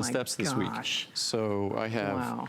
Steps this week. So I have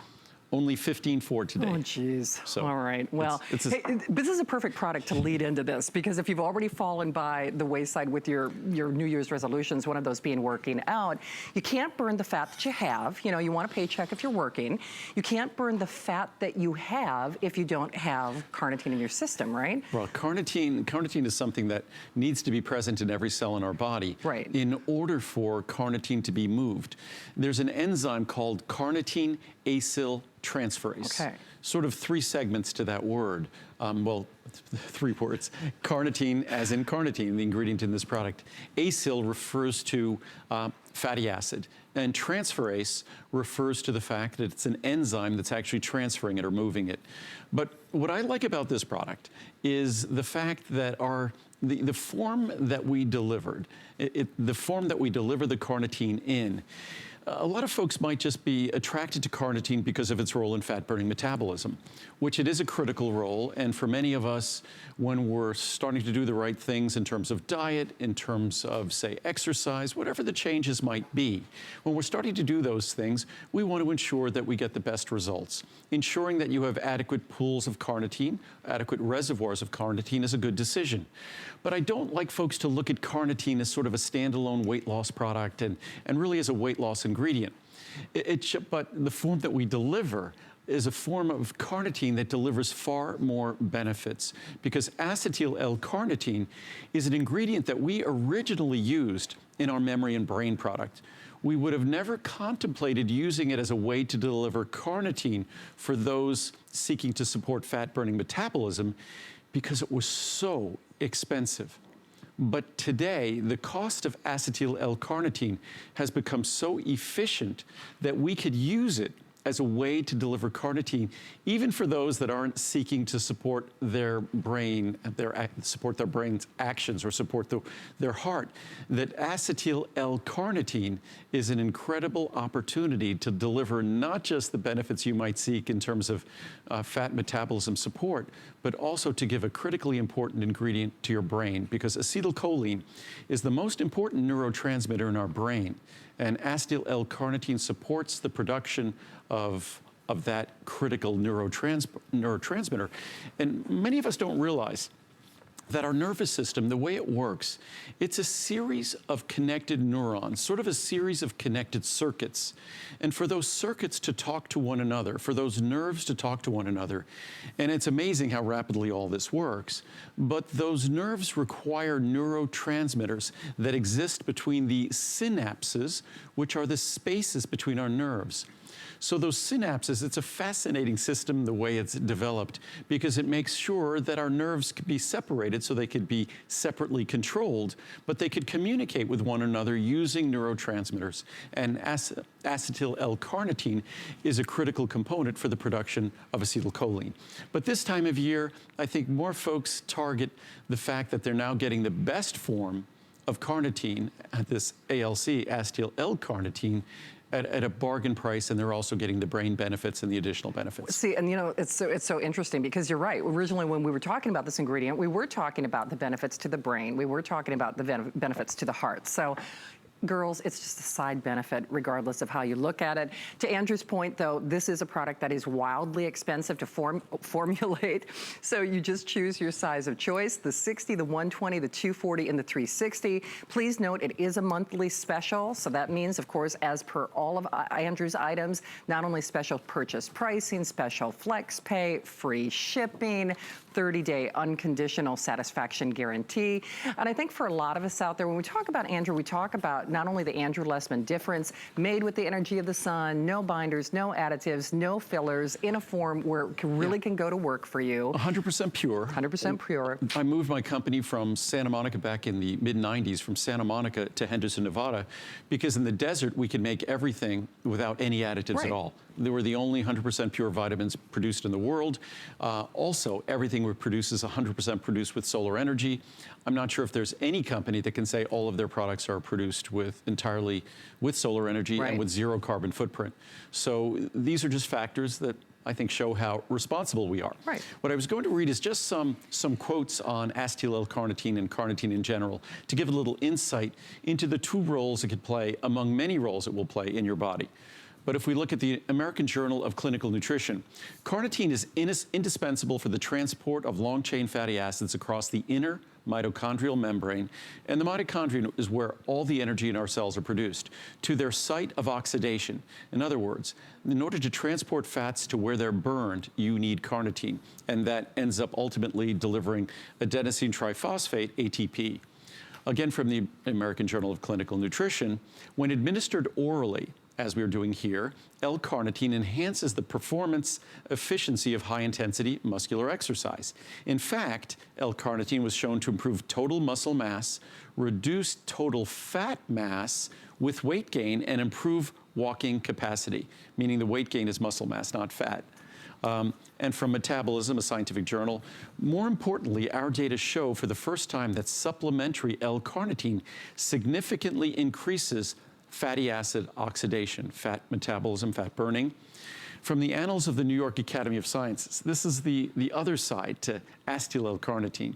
only 15 for today. Oh, geez. So all right. Well, hey, this is a perfect product to lead into this, because if you've already fallen by the wayside with your New Year's resolutions, one of those being working out, you can't burn the fat that you have. You know, you want a paycheck if you're working. You can't burn the fat that you have if you don't have carnitine in your system, right? Well, carnitine is something that needs to be present in every cell in our body. Right. In order for carnitine to be moved, there's an enzyme called carnitine acyl transferase. Okay. Sort of three segments to that word. Well, three words. Carnitine, as in carnitine, the ingredient in this product. Acyl refers to fatty acid. And transferase refers to the fact that it's an enzyme that's actually transferring it or moving it. But what I like about this product is the fact that the form that we delivered, the form that we deliver the carnitine in, a lot of folks might just be attracted to carnitine because of its role in fat-burning metabolism, which it is a critical role. And for many of us, when we're starting to do the right things in terms of diet, in terms of, say, exercise, whatever the changes might be, when we're starting to do those things, we want to ensure that we get the best results. Ensuring that you have adequate pools of carnitine, adequate reservoirs of carnitine is a good decision. But I don't like folks to look at carnitine as sort of a standalone weight loss product and really as a weight loss ingredient. But the form that we deliver is a form of carnitine that delivers far more benefits, because acetyl L-carnitine is an ingredient that we originally used in our memory and brain product. We would have never contemplated using it as a way to deliver carnitine for those seeking to support fat-burning metabolism, because it was so expensive. But today, the cost of acetyl L-carnitine has become so efficient that we could use it as a way to deliver carnitine, even for those that aren't seeking to support their brain, support their brain's actions or support their heart. That acetyl L-carnitine is an incredible opportunity to deliver not just the benefits you might seek in terms of fat metabolism support, but also to give a critically important ingredient to your brain, because acetylcholine is the most important neurotransmitter in our brain. And acetyl L-carnitine supports the production of that critical neurotransmitter. And many of us don't realize that our nervous system, the way it works, it's a series of connected neurons, sort of a series of connected circuits. And for those circuits to talk to one another, for those nerves to talk to one another, and it's amazing how rapidly all this works, but those nerves require neurotransmitters that exist between the synapses, which are the spaces between our nerves. So those synapses, it's a fascinating system the way it's developed, because it makes sure that our nerves can be separated so they could be separately controlled, but they could communicate with one another using neurotransmitters. And acetyl L-carnitine is a critical component for the production of acetylcholine. But this time of year, I think more folks target the fact that they're now getting the best form of carnitine, this ALC, acetyl L-carnitine, at a bargain price, and they're also getting the brain benefits and the additional benefits. See, and you know, it's so interesting, because you're right. Originally, when we were talking about this ingredient, we were talking about the benefits to the brain. We were talking about the benefits to the heart. So, girls, it's just a side benefit regardless of how you look at it. To Andrew's point, though, this is a product that is wildly expensive to formulate. So you just choose your size of choice, the 60, the 120, the 240, and the 360. Please note, it is a monthly special. So that means, of course, as per all of Andrew's items, not only special purchase pricing, special flex pay, free shipping, 30-day unconditional satisfaction guarantee. And I think for a lot of us out there, when we talk about Andrew, we talk about not only the Andrew Lessman difference, made with the energy of the sun, no binders, no additives, no fillers, in a form where it really can go to work for you. 100% pure. 100% pure. I moved my company from Santa Monica back in the mid-90s, from Santa Monica to Henderson, Nevada, because in the desert we could make everything without any additives at all. They were the only 100% pure vitamins produced in the world. Also, everything we produce is 100% produced with solar energy. I'm not sure if there's any company that can say all of their products are produced entirely with solar energy and with zero carbon footprint. So these are just factors that I think, show how responsible we are. Right. What I was going to read is just some quotes on acetyl L-carnitine and carnitine in general to give a little insight into the two roles it could play among many roles it will play in your body. But if we look at the American Journal of Clinical Nutrition, carnitine is indispensable for the transport of long-chain fatty acids across the inner mitochondrial membrane, and the mitochondria is where all the energy in our cells are produced, to their site of oxidation. In other words, in order to transport fats to where they're burned, you need carnitine, and that ends up ultimately delivering adenosine triphosphate, ATP. Again, from the American Journal of Clinical Nutrition, when administered orally, as we are doing here, L-carnitine enhances the performance efficiency of high-intensity muscular exercise. In fact, L-carnitine was shown to improve total muscle mass, reduce total fat mass with weight gain, and improve walking capacity, meaning the weight gain is muscle mass, not fat. And from Metabolism, a scientific journal, more importantly, our data show for the first time that supplementary L-carnitine significantly increases fatty acid oxidation, fat metabolism, fat burning. From the Annals of the New York Academy of Sciences, this is the other side to acetyl L-carnitine.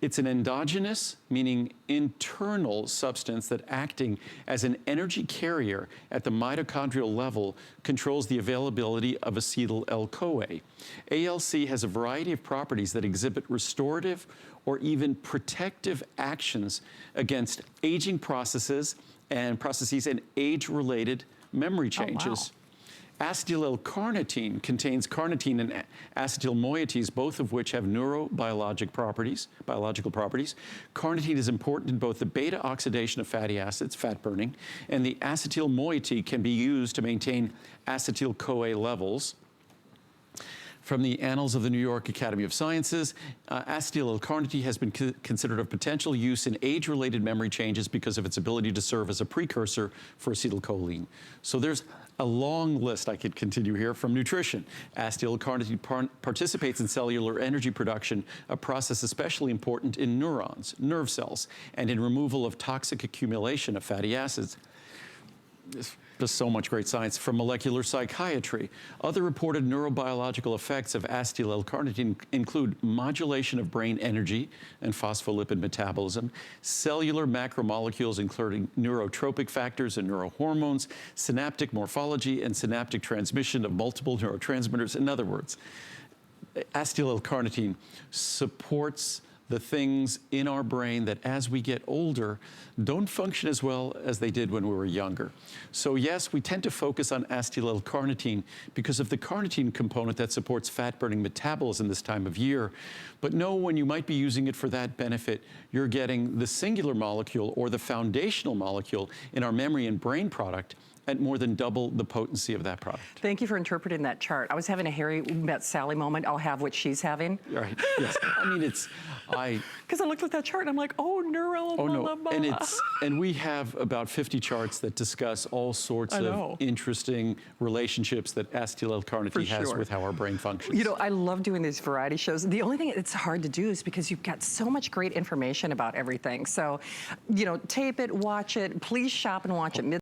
It's an endogenous, meaning internal substance that acting as an energy carrier at the mitochondrial level controls the availability of acetyl L-CoA. ALC has a variety of properties that exhibit restorative or even protective actions against aging processes and age-related memory changes. Oh, wow. Acetyl L-carnitine contains carnitine and acetyl moieties, both of which have neurobiological properties. Carnitine is important in both the beta oxidation of fatty acids, fat burning, and the acetyl moiety can be used to maintain acetyl-CoA levels. From the Annals of the New York Academy of Sciences, acetyl L-carnitine has been considered of potential use in age-related memory changes because of its ability to serve as a precursor for acetylcholine. So there's a long list I could continue here. From nutrition, acetyl L-carnitine participates in cellular energy production, a process especially important in neurons, nerve cells, and in removal of toxic accumulation of fatty acids. Just so much great science. From molecular psychiatry, other reported neurobiological effects of acetyl L-carnitine include modulation of brain energy and phospholipid metabolism, cellular macromolecules including neurotropic factors and neurohormones, synaptic morphology, and synaptic transmission of multiple neurotransmitters. In other words, acetyl L-carnitine supports the things in our brain that as we get older don't function as well as they did when we were younger. So yes, we tend to focus on acetyl L-carnitine because of the carnitine component that supports fat-burning metabolism this time of year. But know when you might be using it for that benefit, you're getting the singular molecule or the foundational molecule in our memory and brain product at more than double the potency of that product. Thank you for interpreting that chart. I was having a Harry met Sally moment. I'll have what she's having. Right, yes. I mean, Because I looked at that chart and I'm like, oh, neuro. Oh no, and we have about 50 charts that discuss all sorts of interesting relationships that acetyl L-carnitine has with how our brain functions. You know, I love doing these variety shows. The only thing that's hard to do is because you've got so much great information about everything. So, you know, tape it, watch it, please shop and watch it.